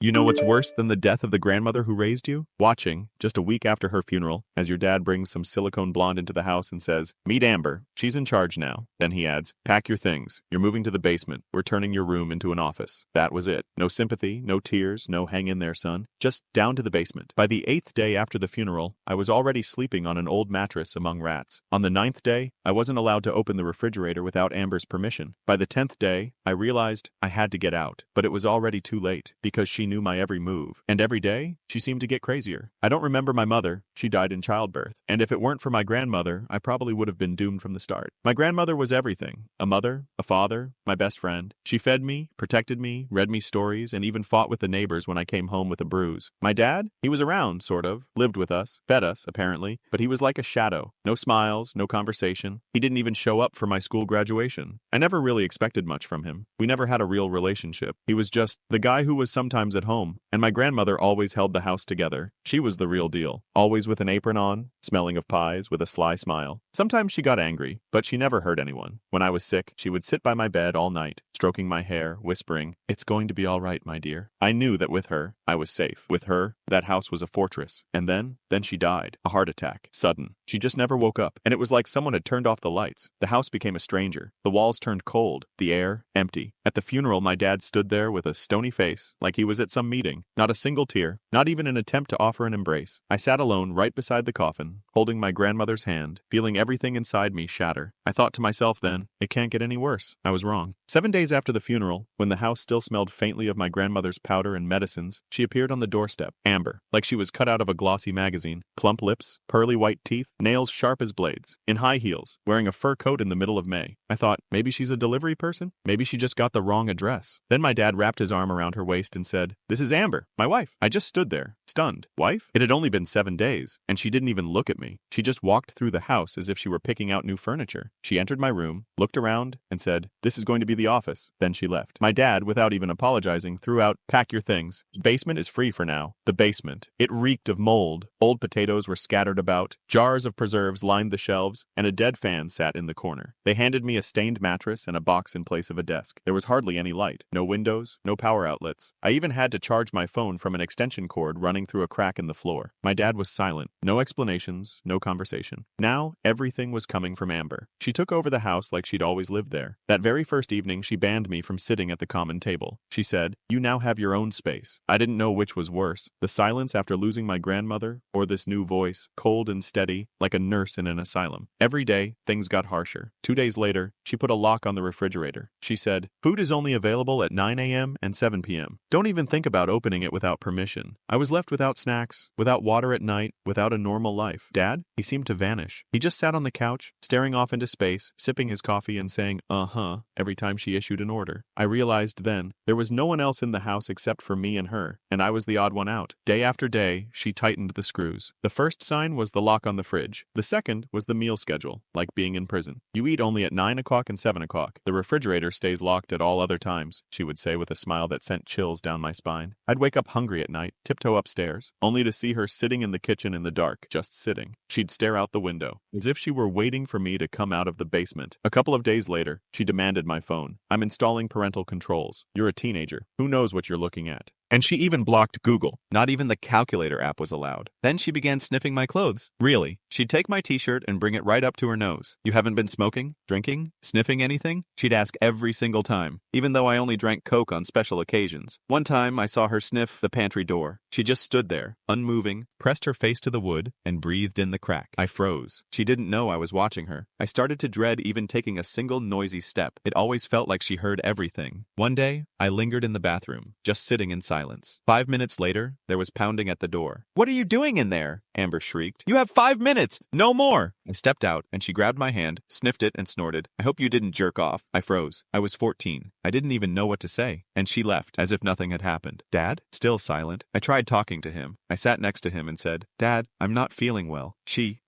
You know what's worse than the death of the grandmother who raised you? Watching, just a week after her funeral, as your dad brings some silicone blonde into the house and says, "Meet Amber. She's in charge now." Then he adds, "Pack your things. You're moving to the basement. We're turning your room into an office." That was it. No sympathy, no tears, no hang in there, son. Just down to the basement. By the 8th day after the funeral, I was already sleeping on an old mattress among rats. On the 9th day, I wasn't allowed to open the refrigerator without Amber's permission. By the 10th day, I realized I had to get out, but it was already too late, because she knew my every move. And every day, she seemed to get crazier. I don't remember my mother. She died in childbirth. And if it weren't for my grandmother, I probably would have been doomed from the start. My grandmother was everything. A mother, a father, my best friend. She fed me, protected me, read me stories, and even fought with the neighbors when I came home with a bruise. My dad? He was around, sort of. Lived with us. Fed us, apparently. But he was like a shadow. No smiles, no conversation. He didn't even show up for my school graduation. I never really expected much from him. We never had a real relationship. He was just the guy who was sometimes at home. And my grandmother always held the house together. She was the real deal. Always with an apron on, smelling of pies, with a sly smile. Sometimes she got angry, but she never hurt anyone. When I was sick, she would sit by my bed all night, stroking my hair, whispering, "It's going to be all right, my dear." I knew that with her, I was safe. With her, that house was a fortress. And then she died. A heart attack. Sudden. She just never woke up, and it was like someone had turned off the lights. The house became a stranger. The walls turned cold. The air, empty. At the funeral, my dad stood there with a stony face, like he was at some meeting. Not a single tear, not even an attempt to offer an embrace. I sat alone right beside the coffin, holding my grandmother's hand, feeling everything inside me shatter. I thought to myself then, it can't get any worse. I was wrong. 7 days after the funeral, when the house still smelled faintly of my grandmother's powder and medicines, she appeared on the doorstep, Amber, like she was cut out of a glossy magazine. Plump lips, pearly white teeth, nails sharp as blades, in high heels, wearing a fur coat in the middle of May. I thought, maybe she's a delivery person? Maybe she just got the wrong address. Then my dad wrapped his arm around her waist and said, "This is Amber, my wife." I just stood there, stunned. Wife? It had only been 7 days, and she didn't even look at me. She just walked through the house as if she were picking out new furniture. She entered my room, looked around, and said, "This is going to be the office." Then she left. My dad, without even apologizing, threw out, "Pack your things. The basement is free for now." The basement. It reeked of mold. Old potatoes were scattered about, jars of preserves lined the shelves, and a dead fan sat in the corner. They handed me a stained mattress and a box in place of a desk. There was hardly any light. No windows, no power outlets. I even had to charge my phone from an extension cord running through a crack in the floor. My dad was silent. No explanations, no conversation. Now, everything was coming from Amber. She took over the house like she'd always lived there. That very first evening, she banned me from sitting at the common table. She said, "You now have your own space." I didn't know which was worse, the silence after losing my grandmother, or this new voice, cold and steady, like a nurse in an asylum. Every day, things got harsher. 2 days later, she put a lock on the refrigerator. She said, "Food is only available at 9 a.m. and 7 p.m. Don't even think about opening it without permission." I was left without snacks, without water at night, without a normal life. Dad? He seemed to vanish. He just sat on the couch, staring off into space, sipping his coffee and saying, "Uh-huh," every time she issued an order. I realized then, there was no one else in the house except for me and her, and I was the odd one out. Day after day, she tightened the screws. The first sign was the lock on the fridge. The second was the meal schedule, like being in prison. "You eat only at 9 o'clock and 7 o'clock. The refrigerator stays locked at all other times," she would say with a smile that sent chills down my spine. I'd wake up hungry at night, tiptoe upstairs, only to see her sitting in the kitchen in the dark, just sitting. She'd stare out the window, as if she were waiting for me to come out of the basement. A couple of days later, she demanded my phone. "I'm installing parental controls. You're a teenager. Who knows what you're looking at?" And she even blocked Google. Not even the calculator app was allowed. Then she began sniffing my clothes. Really. She'd take my t-shirt and bring it right up to her nose. "You haven't been smoking, drinking, sniffing anything?" She'd ask every single time, even though I only drank Coke on special occasions. One time, I saw her sniff the pantry door. She just stood there, unmoving, pressed her face to the wood, and breathed in the crack. I froze. She didn't know I was watching her. I started to dread even taking a single noisy step. It always felt like she heard everything. One day, I lingered in the bathroom, just sitting in silence. 5 minutes later, there was pounding at the door. "What are you doing in there?" Amber shrieked. "You have 5 minutes! No more!" I stepped out, and she grabbed my hand, sniffed it, and snorted. "I hope you didn't jerk off." I froze. I was 14. I didn't even know what to say. And she left, as if nothing had happened. Dad? Still silent. I tried talking to him. I sat next to him and said, "Dad, I'm not feeling well."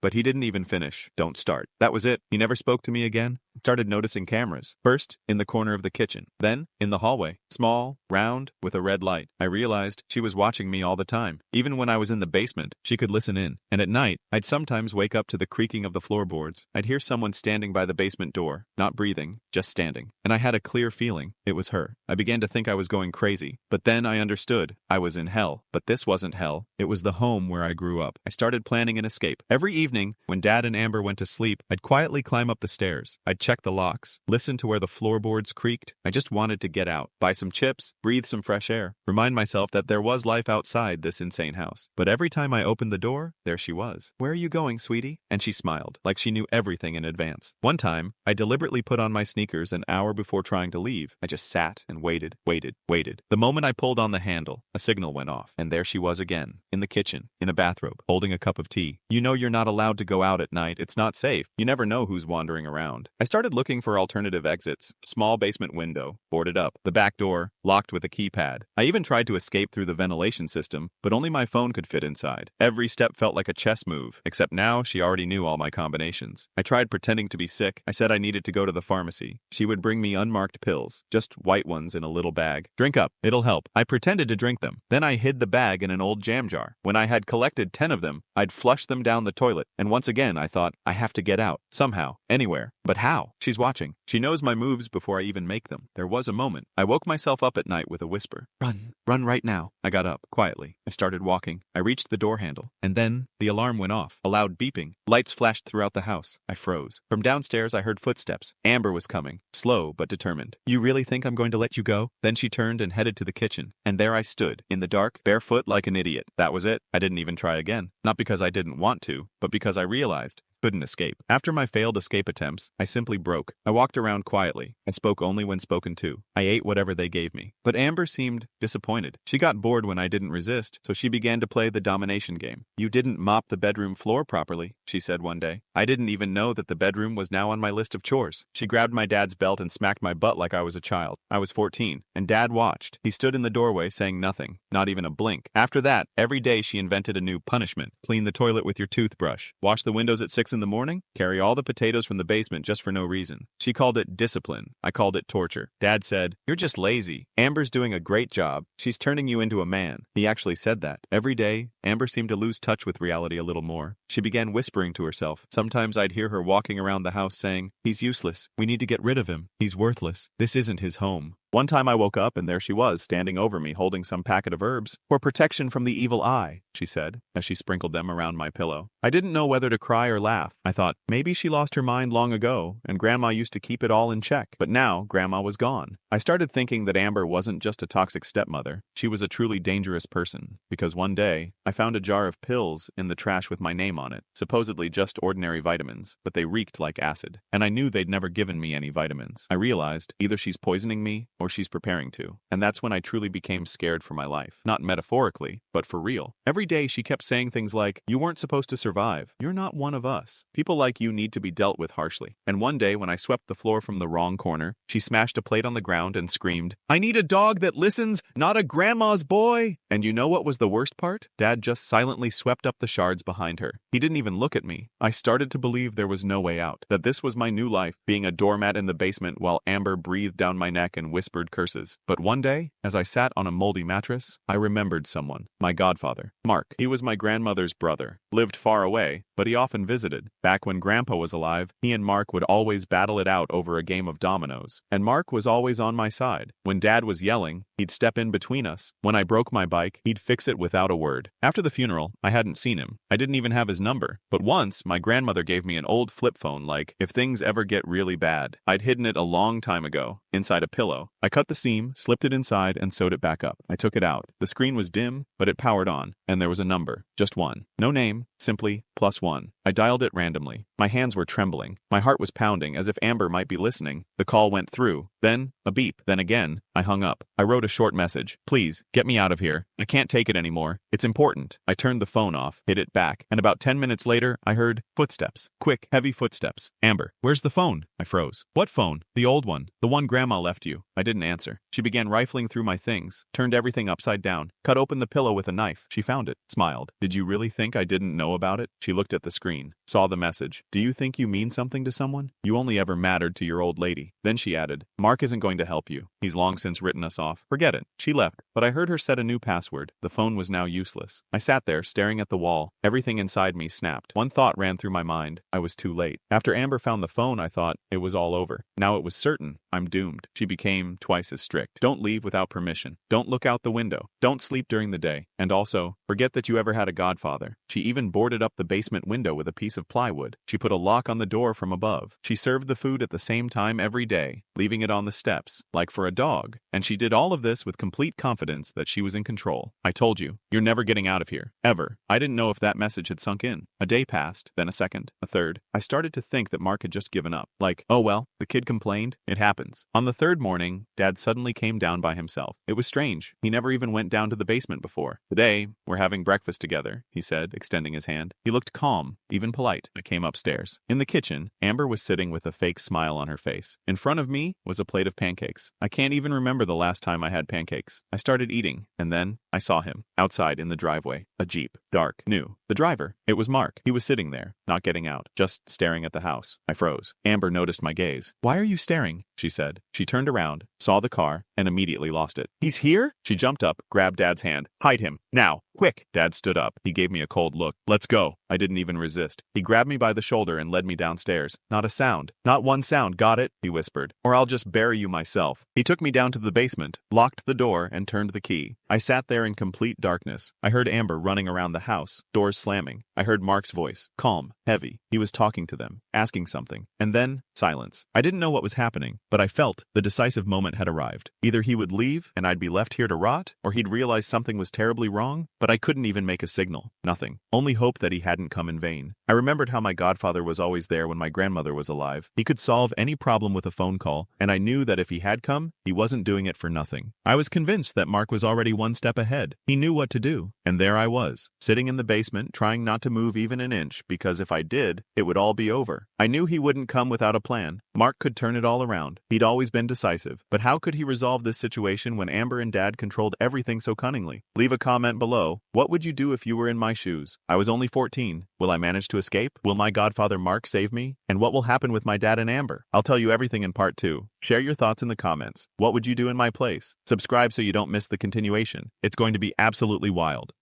But he didn't even finish. Don't start. That was it. He never spoke to me again. Started noticing cameras. First, in the corner of the kitchen. Then, in the hallway. Small, round, with a red light. I realized she was watching me all the time. Even when I was in the basement, she could listen in. And at night, I'd sometimes wake up to the creaking of the floorboards. I'd hear someone standing by the basement door, not breathing, just standing. And I had a clear feeling it was her. I began to think I was going crazy. But then I understood. I was in hell. But this wasn't hell. It was the home where I grew up. I started planning an escape. Every evening, when Dad and Amber went to sleep, I'd quietly climb up the stairs. I'd check the locks, listen to where the floorboards creaked. I just wanted to get out, buy some chips, breathe some fresh air, remind myself that there was life outside this insane house. But every time I opened the door, there she was. "Where are you going, sweetie?" And she smiled, like she knew everything in advance. One time, I deliberately put on my sneakers an hour before trying to leave. I just sat and waited. The moment I pulled on the handle, a signal went off, and there she was again, in the kitchen, in a bathrobe, holding a cup of tea. You know you're not allowed to go out at night. It's not safe. You never know who's wandering around. I started looking for alternative exits. A small basement window, boarded up. The back door, locked with a keypad. I even tried to escape through the ventilation system, but only my phone could fit inside. Every step felt like a chess move, except now she already knew all my combinations. I tried pretending to be sick. I said I needed to go to the pharmacy. She would bring me unmarked pills, just white ones in a little bag. "Drink up. It'll help." I pretended to drink them. Then I hid the bag in an old jam jar. When I had collected 10 of them, I'd flush them down the toilet. And once again, I thought, I have to get out. Somehow. Anywhere. But how? She's watching. She knows my moves before I even make them. There was a moment. I woke myself up at night with a whisper. "Run. Run right now." I got up, quietly. I started walking. I reached the door handle. And then, the alarm went off. A loud beeping. Lights flashed throughout the house. I froze. From downstairs, I heard footsteps. Amber was coming. Slow, but determined. "You really think I'm going to let you go?" Then she turned and headed to the kitchen. And there I stood, in the dark, barefoot like an idiot. That was it. I didn't even try again. Not because I didn't want to, but because I realized couldn't escape. After my failed escape attempts, I simply broke. I walked around quietly. I spoke only when spoken to. I ate whatever they gave me. But Amber seemed disappointed. She got bored when I didn't resist, so she began to play the domination game. "You didn't mop the bedroom floor properly," she said one day. I didn't even know that the bedroom was now on my list of chores. She grabbed my dad's belt and smacked my butt like I was a child. I was 14, and Dad watched. He stood in the doorway saying nothing, not even a blink. After that, every day she invented a new punishment. Clean the toilet with your toothbrush. Wash the windows at 6 in the morning. Carry all the potatoes from the basement just for no reason. She called it discipline. I called it torture. Dad said, "You're just lazy. Amber's doing a great job. She's turning you into a man." He actually said that. Every day, Amber seemed to lose touch with reality a little more. She began whispering to herself. Sometimes I'd hear her walking around the house saying, "He's useless. We need to get rid of him. He's worthless. This isn't his home." One time I woke up and there she was, standing over me holding some packet of herbs. "For protection from the evil eye," she said, as she sprinkled them around my pillow. I didn't know whether to cry or laugh. I thought, maybe she lost her mind long ago, and Grandma used to keep it all in check. But now, Grandma was gone. I started thinking that Amber wasn't just a toxic stepmother. She was a truly dangerous person. Because one day, I found a jar of pills in the trash with my name on it. Supposedly just ordinary vitamins, but they reeked like acid. And I knew they'd never given me any vitamins. I realized, either she's poisoning me, or she's preparing to. And that's when I truly became scared for my life. Not metaphorically, but for real. Every day she kept saying things like, "You weren't supposed to survive. You're not one of us. People like you need to be dealt with harshly." And one day when I swept the floor from the wrong corner, she smashed a plate on the ground and screamed, "I need a dog that listens, not a grandma's boy." And you know what was the worst part? Dad just silently swept up the shards behind her. He didn't even look at me. I started to believe there was no way out, that this was my new life, being a doormat in the basement while Amber breathed down my neck and whispered curses. But one day, as I sat on a moldy mattress, I remembered someone. My godfather, Mark. He was my grandmother's brother. Lived far away, but he often visited. Back when Grandpa was alive, he and Mark would always battle it out over a game of dominoes. And Mark was always on my side. When Dad was yelling, he'd step in between us. When I broke my bike, he'd fix it without a word. After the funeral, I hadn't seen him. I didn't even have his number. But once, my grandmother gave me an old flip phone like, if things ever get really bad. I'd hidden it a long time ago, inside a pillow. I cut the seam, slipped it inside, and sewed it back up. I took it out. The screen was dim, but it powered on, and there was a number. Just one. No name, simply +1. I dialed it randomly. My hands were trembling. My heart was pounding as if Amber might be listening. The call went through. Then, a beep. Then again. I hung up. I wrote a short message. Please, get me out of here. I can't take it anymore. It's important. I turned the phone off, hit it back, and about 10 minutes later, I heard footsteps. Quick, heavy footsteps. Amber, where's the phone? I froze. What phone? The old one. The one Grandma left you. I didn't answer. She began rifling through my things, turned everything upside down, cut open the pillow with a knife. She found it, smiled. Did you really think I didn't know about it? She looked at the screen, saw the message. Do you think you mean something to someone? You only ever mattered to your old lady. Then she added, Mark isn't going to help you. He's long since written us off. Forget it. She left, but I heard her set a new password. The phone was now useless. I sat there, staring at the wall. Everything inside me snapped. One thought ran through my mind. I was too late. After Amber found the phone, I thought it was all over. Now it was certain. I'm doomed. She became twice as strict. Don't leave without permission. Don't look out the window. Don't sleep during the day. And also, forget that you ever had a godfather. She even boarded up the basement window with a piece of plywood. She put a lock on the door from above. She served the food at the same time every day, leaving it on the steps, like for a dog. And she did all of this with complete confidence that she was in control. I told you, you're never getting out of here. Ever. I didn't know if that message had sunk in. A day passed, then a second, a third. I started to think that Mark had just given up. Like, oh well, the kid complained. It happens. On the third morning, Dad suddenly came down by himself. It was strange. He never even went down to the basement before. Today, we're having breakfast together, he said, extending his hand. He looked calm, even polite. I came upstairs. In the kitchen, Amber was sitting with a fake smile on her face. In front of me was a plate of pancakes. I can't even remember the last time I had pancakes. I started eating, and then I saw him, outside in the driveway. A Jeep. Dark. New. The driver. It was Mark. He was sitting there, not getting out, just staring at the house. I froze. Amber noticed my gaze. Why are you staring? She said. She turned around, saw the car, and immediately lost it. He's here? She jumped up, grabbed Dad's hand. Hide him. Now. Quick. Dad stood up. He gave me a cold look. Let's go. I didn't even resist. He grabbed me by the shoulder and led me downstairs. Not a sound. Not one sound. Got it? He whispered. Or I'll just bury you myself. He took me down to the basement, locked the door, and turned the key. I sat there in complete darkness. I heard Amber running around the house, doors slamming. I heard Mark's voice, calm, heavy. He was talking to them, asking something. And then, silence. I didn't know what was happening, but I felt the decisive moment had arrived. Either he would leave and I'd be left here to rot, or he'd realize something was terribly wrong, but I couldn't even make a signal. Nothing. Only hope that he hadn't come in vain. I remembered how my godfather was always there when my grandmother was alive. He could solve any problem with a phone call, and I knew that if he had come, he wasn't doing it for nothing. I was convinced that Mark was already one step ahead. He knew what to do. And there I was, sitting in the basement, trying not to move even an inch, because if I did, it would all be over. I knew he wouldn't come without a plan. Mark could turn it all around. He'd always been decisive. But how could he resolve this situation when Amber and Dad controlled everything so cunningly? Leave a comment below. What would you do if you were in my shoes? I was only 14. Will I manage to escape? Will my godfather Mark save me? And what will happen with my dad and Amber? I'll tell you everything in part 2. Share your thoughts in the comments. What would you do in my place? Subscribe so you don't miss the continuation. It's going to be absolutely wild.